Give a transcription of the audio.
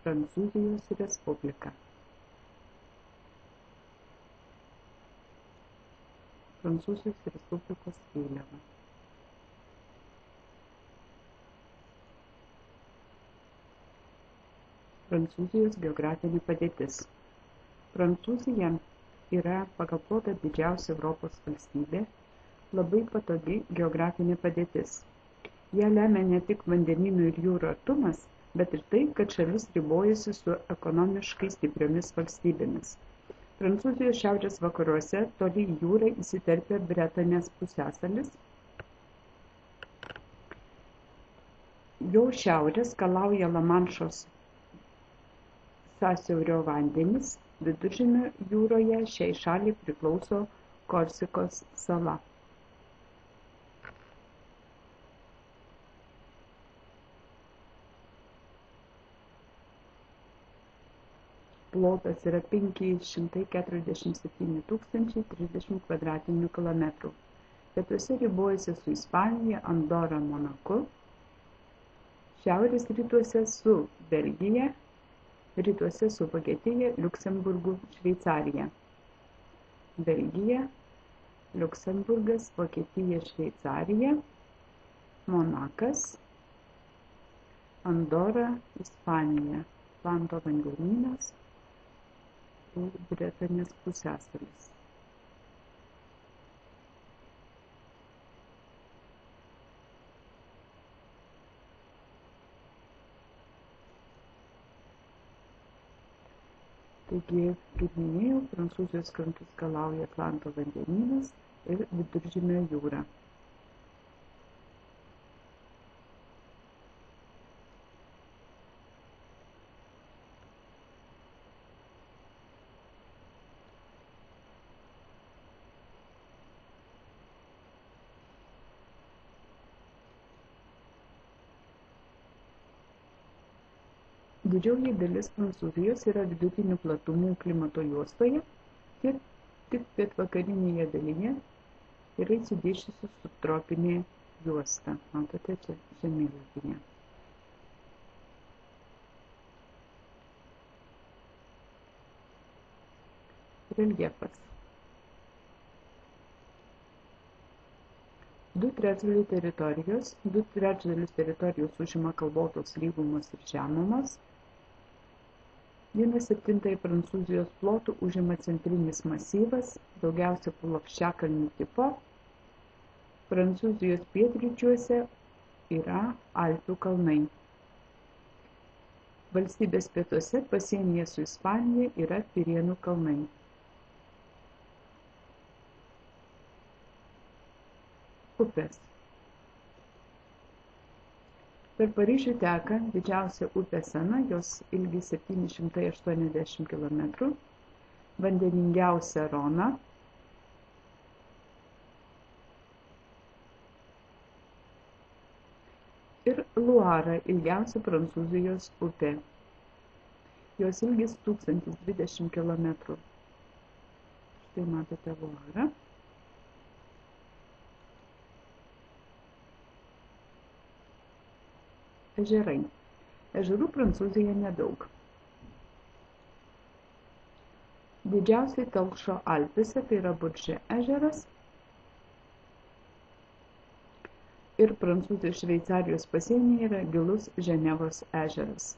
Prancūzijos Respublika. Prancūzijos Respublikos vėliava. Prancūzijos geografinė padėtis. Prancūzija yra pagal plotą didžiausia Europos valstybė, labai patogi geografinė padėtis. Ją lemia ne tik vandenynų ir jūrų artumas, bet ir tai, kad šalis ribojasi su ekonomiškai stipriomis valstybėmis. Prancūzijos šiaurės vakaruose toli į jūrą įsiterpia Bretanės pusiasalis. Jo šiaurę skalauja Lamanšos sąsiaurio vandenys, Viduržemio jūroje šiai šaliai priklauso Korsikos sala. Plotas yra 547 030 kvadratinių kilometrų. Pietuose ribojasi su Ispanija, Andora, Monaku, šiaurės rytuose su Belgija, rytuose su Vokietija, Liuksemburgu, Šveicarija. Belgija, Liuksemburgas, Vokietija, Šveicarija, Monakas, Andora, Ispanija, Atlanto vandenynas ir Bretanės pusiasalis. Taigi, kaip minėjau, Prancūzijos krantus skalauja Atlanto vandenynas ir Viduržemio jūra. Didžioji dalis Prancūzijos yra vidutinių platumų klimato juostoje, tik pietvakarinėje dalyje yra išsidėsčiusi subtropinė juosta. Matote čia žemėlapyje. Reljefas. 2/3 teritorijos užima kalvotos lygumos ir žemumos. 1/7 Prancūzijos plotų užima centrinis masyvas, daugiausia plokščiakalnių tipo. Prancūzijos pietryčiuose yra Alpių kalnai. Valstybės pietuose pasienyje su Ispanija yra Pirėnų kalnai. Upės. Per Paryžių teka didžiausia upė Sena, jos ilgis 780 km, vandeningiausia Rona, ir Luara, ilgiausia Prancūzijos upė. Jos ilgis 1020 km. Štai matote Luarą. Ežerai. Ežerų Prancūzijoje nedaug. Didžiausiai telkšo Alpėse, tai yra Bourget ežeras. Ir Prancūzijos Šveicarijos pasienyje yra gilus Ženevos ežeras.